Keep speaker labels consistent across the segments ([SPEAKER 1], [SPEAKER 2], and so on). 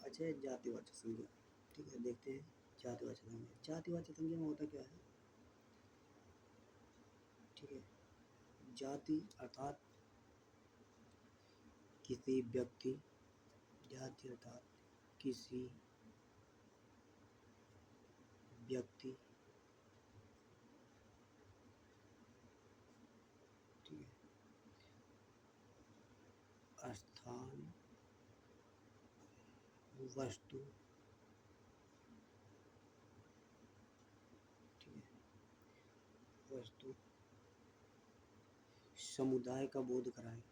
[SPEAKER 1] अच्छा जातिवाचक संज्ञा, ठीक है देखते हैं जातिवाचक संज्ञा। जातिवाचक संज्ञा में होता क्या है, ठीक है। जाति अर्थात किसी व्यक्ति, जाति अर्थात किसी व्यक्ति, ठीक है, स्थान, वस्तु, ठीक है, वस्तु, समुदाय का बोध कराए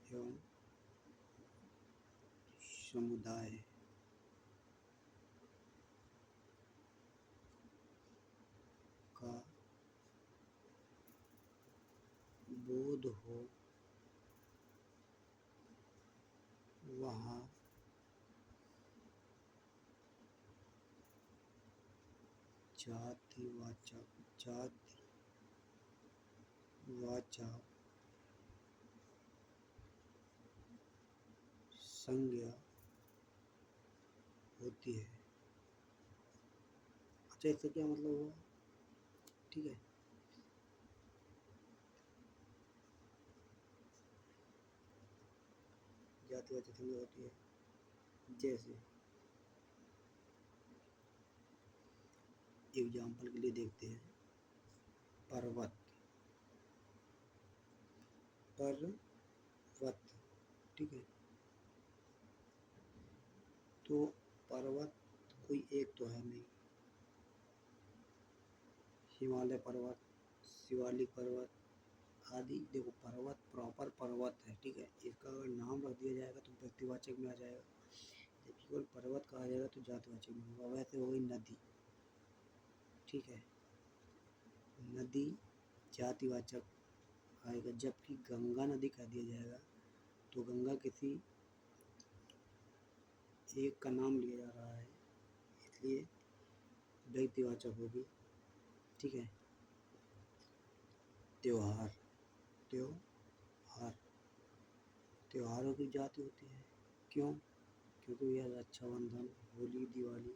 [SPEAKER 1] एवं समुदाय का बोध हो, वहाँ जातिवाचक संज्ञा होती है। अच्छा इसका क्या मतलब हुआ, ठीक है। जातिवाचक संज्ञा होती है, जैसे एग्जाम्पल के लिए देखते हैं, पर्वत, ठीक है। तो पर्वत कोई एक तो है नहीं, हिमालय पर्वत, शिवालिक पर्वत आदि। देखो पर्वत प्रॉपर पर्वत है, ठीक है। इसका अगर नाम रख दिया जाएगा तो व्यक्तिवाचक में आ जाएगा, जब केवल पर्वत कहा जाएगा तो जातिवाचक में होगा। वैसे हो गई नदी, ठीक है, नदी जातिवाचक आएगा। जबकि गंगा नदी कह दिया जाएगा तो गंगा किसी एक का नाम लिया जा रहा है, इसलिए व्यक्तिवाचक होगी, ठीक है। त्योहार, त्योहारों की जाति होती है, क्यों, क्योंकि यह रक्षाबंधन, होली, दिवाली,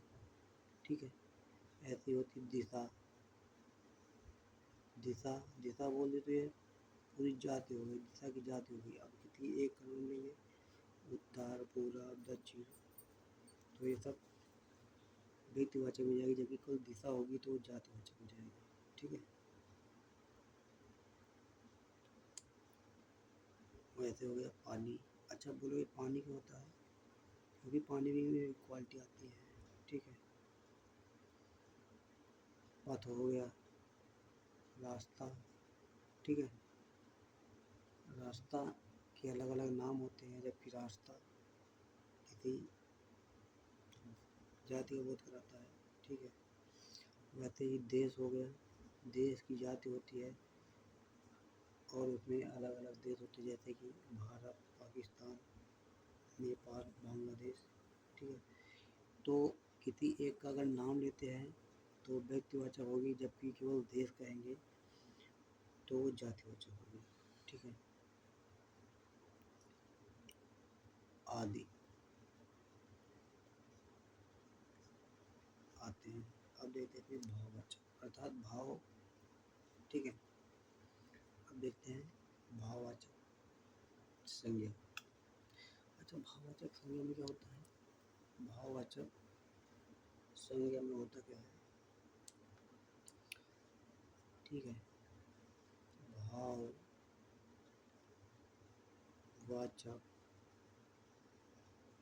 [SPEAKER 1] ठीक है। ऐसी होती दिशा बोल दे तो ये पूरी जाति हो गई, दिशा की जाति हो गई। अब किसी एक का नाम लेंगे, उत्तर, पूर्व, दक्षिण, तो ये सब व्यक्तिवाचक में जाएगी। जबकि कोई दिशा होगी तो जातिवाचक हो जाएगी, ठीक है। वैसे हो गया पानी। अच्छा बोलो ये पानी क्यों होता है, क्योंकि पानी में क्वालिटी आती है, ठीक है। पथ हो गया, रास्ता, ठीक है। रास्ता के अलग अलग नाम होते हैं, जबकि रास्ता किसी जाति का बोध कराता है, ठीक है। वैसे ही देश हो गया, देश की जाति होती है और उसमें अलग अलग देश होते हैं, जैसे कि भारत, पाकिस्तान, नेपाल, बांग्लादेश, ठीक है। तो किसी एक का अगर नाम लेते हैं तो व्यक्तिवाचक होगी, जबकि केवल देश कहेंगे तो वो जातिवाचक होगी, ठीक है। आदि आते हैं। अब देखते हैं भाववाचक अर्थात भाव, ठीक है। अब देखते हैं भाववाचक संज्ञा। अच्छा भाववाचक संज्ञा में क्या होता है, भाववाचक संज्ञा में होता क्या है, ठीक है। भाववाचक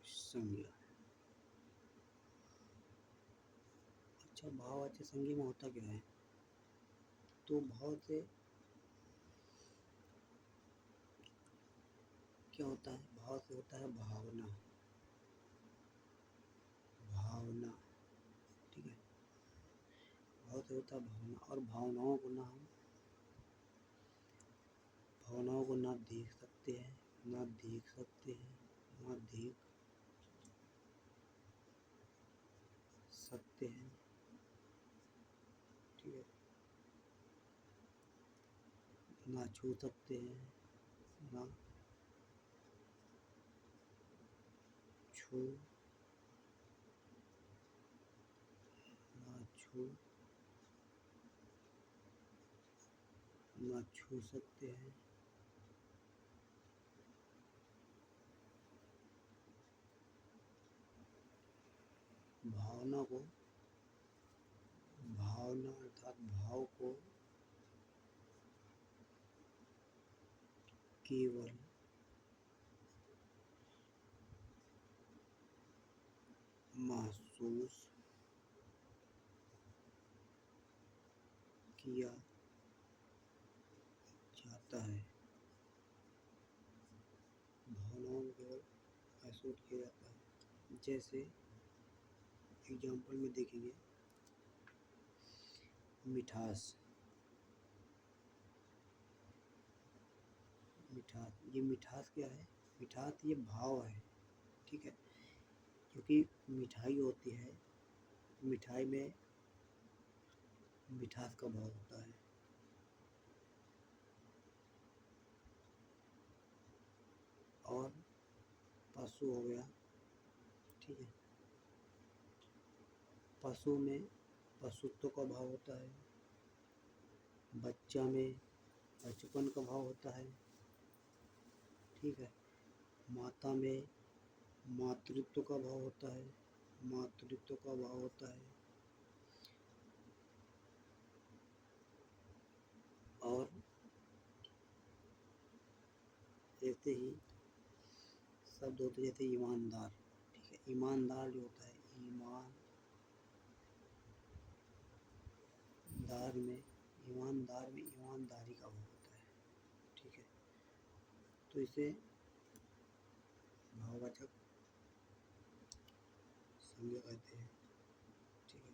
[SPEAKER 1] संज्ञा, अच्छा भाववाचक संज्ञा में होता क्या है, तो भाव से क्या होता है, भाव से होता है भावना, ठीक है। भाव से होता है भावना, और भावनाओं को ना देख सकते हैं, ना देख सकते हैं, ठीक है। ना छू सकते हैं, ना छू, ना छू, ना छू सकते हैं, भावना को, भावना अर्थात भाव को केवल महसूस किया जाता है, भावनाओं को केवल महसूस किया जाता है। जैसे एग्जाम्पल में देखेंगे, मिठास, मिठास, ये मिठास क्या है? मिठास ये भाव है, ठीक है। क्योंकि मिठाई होती है, मिठाई में मिठास का भाव होता है। और पशु हो गया, ठीक है, पशु में पशुत्व का भाव होता है, बच्चा में बचपन का भाव होता है, ठीक है, माता में मातृत्व का भाव होता है, मातृत्व का भाव होता है, और ऐसे ही शब्द होते जैसे ईमानदार, ठीक है, ईमानदार जो होता है, ईमानदार में ईमानदारी का भाव होता है, ठीक है। तो इसे भाववाचक संज्ञा कहते हैं, ठीक है।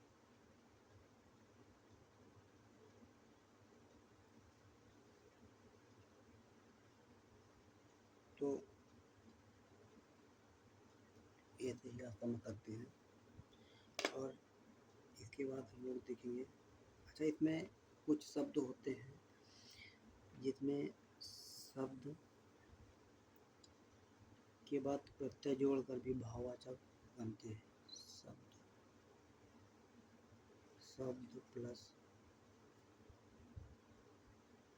[SPEAKER 1] तो ऐसे ही आप समझ सकते हैं। और इसके बाद हम लोग देखेंगे, अच्छा इसमें कुछ शब्द होते हैं जिसमें शब्द के बाद प्रत्यय जोड़कर भी भाववाचक बनते हैं। शब्द प्लस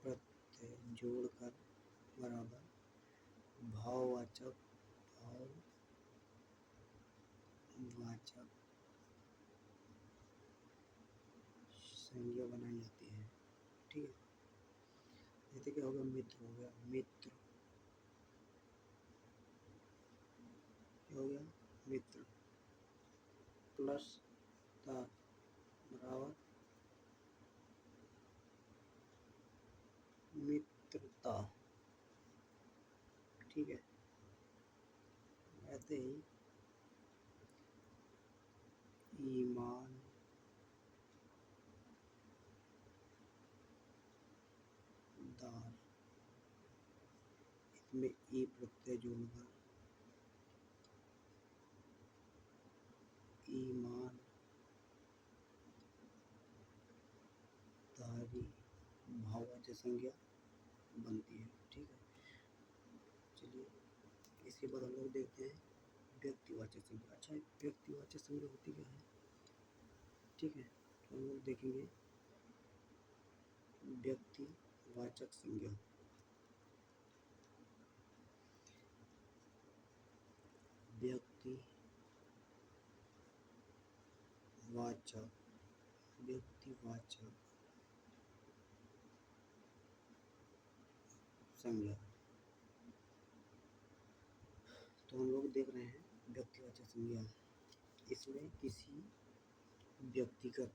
[SPEAKER 1] प्रत्यय जोड़कर बराबर भाववाचक, भाववाचक संज्ञा बनाई जाती है, ठीक है। जैसे क्या हो गया, मित्र हो गया, मित्र, क्या हो गया, मित्र प्लस ता बराबर मित्रता, ठीक है। ऐसे ही ईमानदार, इसमें ई प्रत्यय जोड़कर ईमानदारी भाववाचक संज्ञा बनती है, ठीक है। चलिए इसके बाद हम लोग देखते हैं व्यक्तिवाचक संज्ञा। अच्छा, व्यक्तिवाचक संज्ञा होती क्या है, ठीक है। तो हम लोग देखेंगे व्यक्तिवाचक संज्ञा, व्यक्तिवाचक, व्यक्तिवाचक संज्ञा। तो हम लोग देख रहे हैं व्यक्तिवाचक संज्ञा, इसमें किसी व्यक्तिगत,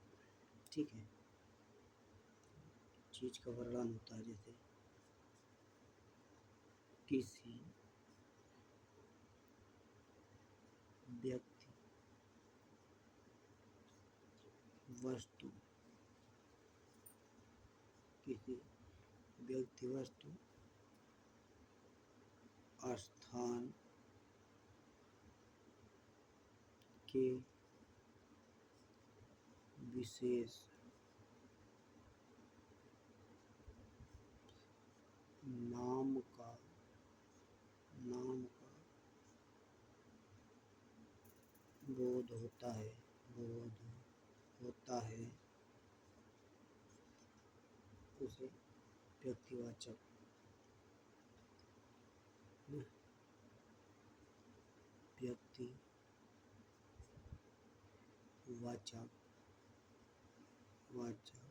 [SPEAKER 1] ठीक है, चीज का वर्णन होता है। जैसे किसी व्यक्ति, वस्तु, किसी व्यक्ति, वस्तु, स्थान के विशेष नाम का बोध होता है, बोध होता है, उसे व्यक्तिवाचक न, व्यक्तिवाचक वाचक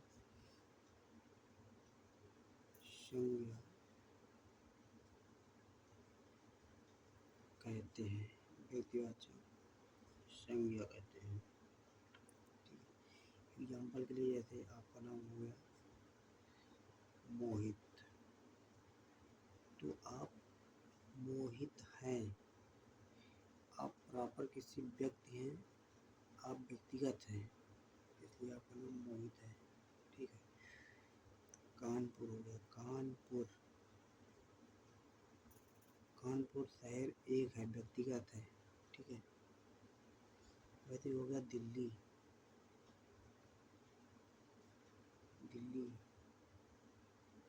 [SPEAKER 1] संज्ञा कहते हैं, व्यक्तिवाचक संज्ञा कहते हैं। एग्जाम्पल के लिए जैसे आपका नाम हो गया मोहित, तो आप मोहित हैं, आप प्रॉपर किसी व्यक्ति हैं, आप व्यक्तिगत हैं, इसलिए आपका नाम मोहित है। ठीक है। कानपुर हो गया, कानपुर, कानपुर शहर एक है, व्यक्तिगत है। ठीक है। वैसे हो गया दिल्ली, दिल्ली।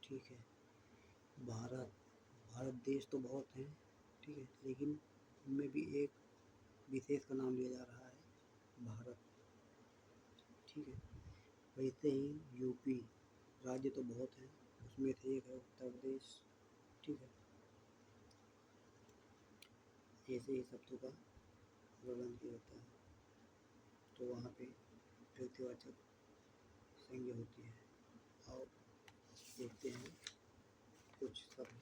[SPEAKER 1] ठीक है। भारत, भारत देश तो बहुत हैं, ठीक है, लेकिन उनमें भी एक विशेष का नाम लिया जा रहा है, भारत। ठीक है। वैसे ही यूपी, राज्य तो बहुत हैं, उसमें से एक है उत्तर प्रदेश। ठीक है। ऐसे ही शब्दों का वर्णन किया जाता है, तो वहाँ पे व्यक्तिवाचक संज्ञा होती है। और देखते हैं कुछ शब्द,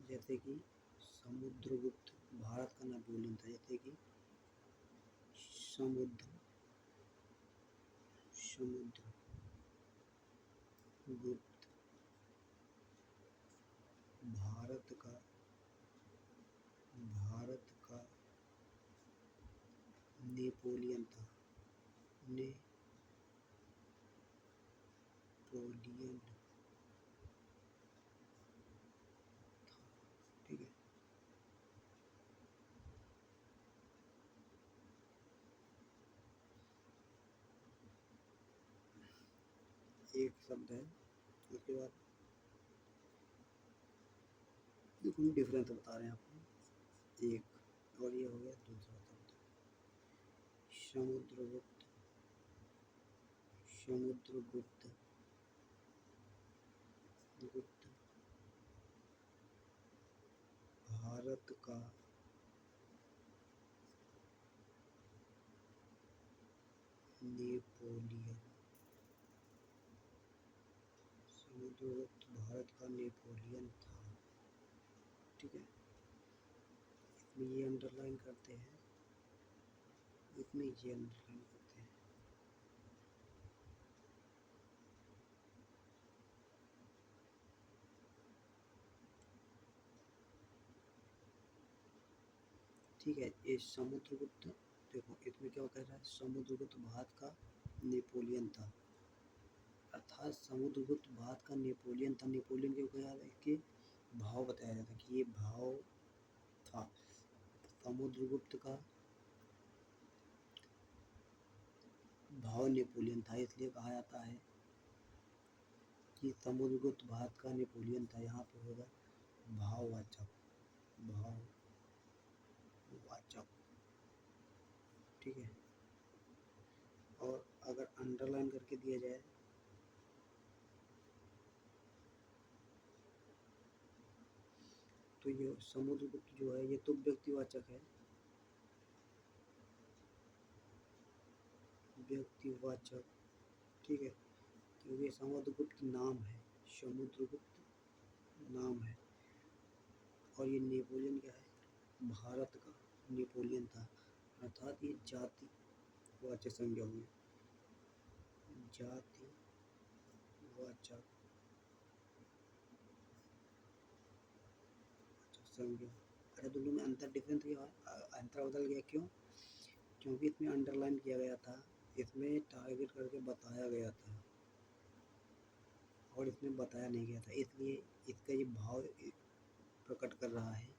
[SPEAKER 1] जैसे कि समुद्रगुप्त भारत का नेपोलियन था। जैसे कि समुद्र, समुद्रगुप्त भारत का, भारत का नेपोलियन था, नेपोलियन था। ठीक है। एक शब्द है, उसके बाद देखो डिफरेंस बता रहे हैं आपको, एक और ये हो गया दूसरा शब्द, समुद्रगुप्त, समुद्रगुप्त, गुप्त भारत का नेपोलियन, समुद्रगुप्त भारत का नेपोलियन था। ठीक है। इसमें ये अंडरलाइन करते हैं, इसमें ये अंडरलाइन करते हैं। ठीक है। ये समुद्रगुप्त, देखो इसमें क्या कह रहा है, समुद्रगुप्त भारत का नेपोलियन था, अर्थात समुद्रगुप्त भारत का नेपोलियन था। नेपोलियन क्यों कहा जाता है, इसके भाव बताया जाता है कि ये भाव था। समुद्रगुप्त का भाव नेपोलियन था, इसलिए कहा जाता है कि समुद्रगुप्त भारत का नेपोलियन था। यहाँ पे होगा भाववाचक, भाववाचक। ठीक है। और अगर अंडरलाइन करके दिया जाए तो ये समुद्रगुप्त जो है ये तो व्यक्तिवाचक है, व्यक्तिवाचक। ठीक है। क्योंकि समुद्रगुप्त नाम है, समुद्रगुप्त नाम है, और ये नेपोलियन क्या है, भारत का नेपोलियन था, अर्थात ये जाति वाचक संज्ञा हुई, जाति वाचक संज्ञा। अरे दोनों में अंतर, डिफरेंस क्या है, अंतर बदल गया क्यों, क्योंकि इसमें अंडरलाइन किया गया था, इसमें टारगेट करके बताया गया था, और इसमें बताया नहीं गया था, इसलिए इसका ये भाव प्रकट कर रहा है।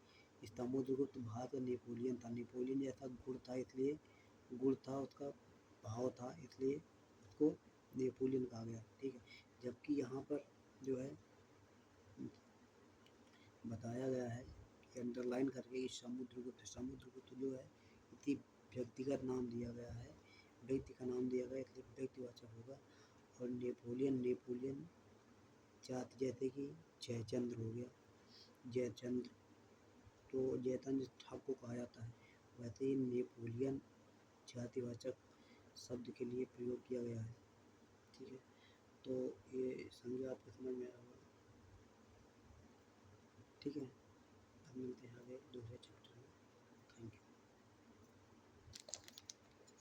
[SPEAKER 1] समुद्रगुप्त भारत का नेपोलियन था, नेपोलियन जैसा गुण था, इसलिए गुण था उसका, भाव था, इसलिए उसको नेपोलियन कहा गया। ठीक है। जबकि यहाँ पर जो है बताया गया है कि अंडरलाइन करके इस समुद्रगुप्त जो है इसी व्यक्तिगत नाम दिया गया है, व्यक्ति का नाम दिया गया इसलिए व्यक्तिवाचक होगा। और नेपोलियन जाति जैसे कि जयचंद्र हो गया, जयचंद्र तो जयचंद्र ठाकुर को कहा जाता है, वैसे ही नेपोलियन जातिवाचक शब्द के लिए प्रयोग किया गया है। ठीक है, तो ये संज्ञा आपको समझ में आया होगा। ठीक है, अब मिलते हैं आगे दूसरे चैप्टर।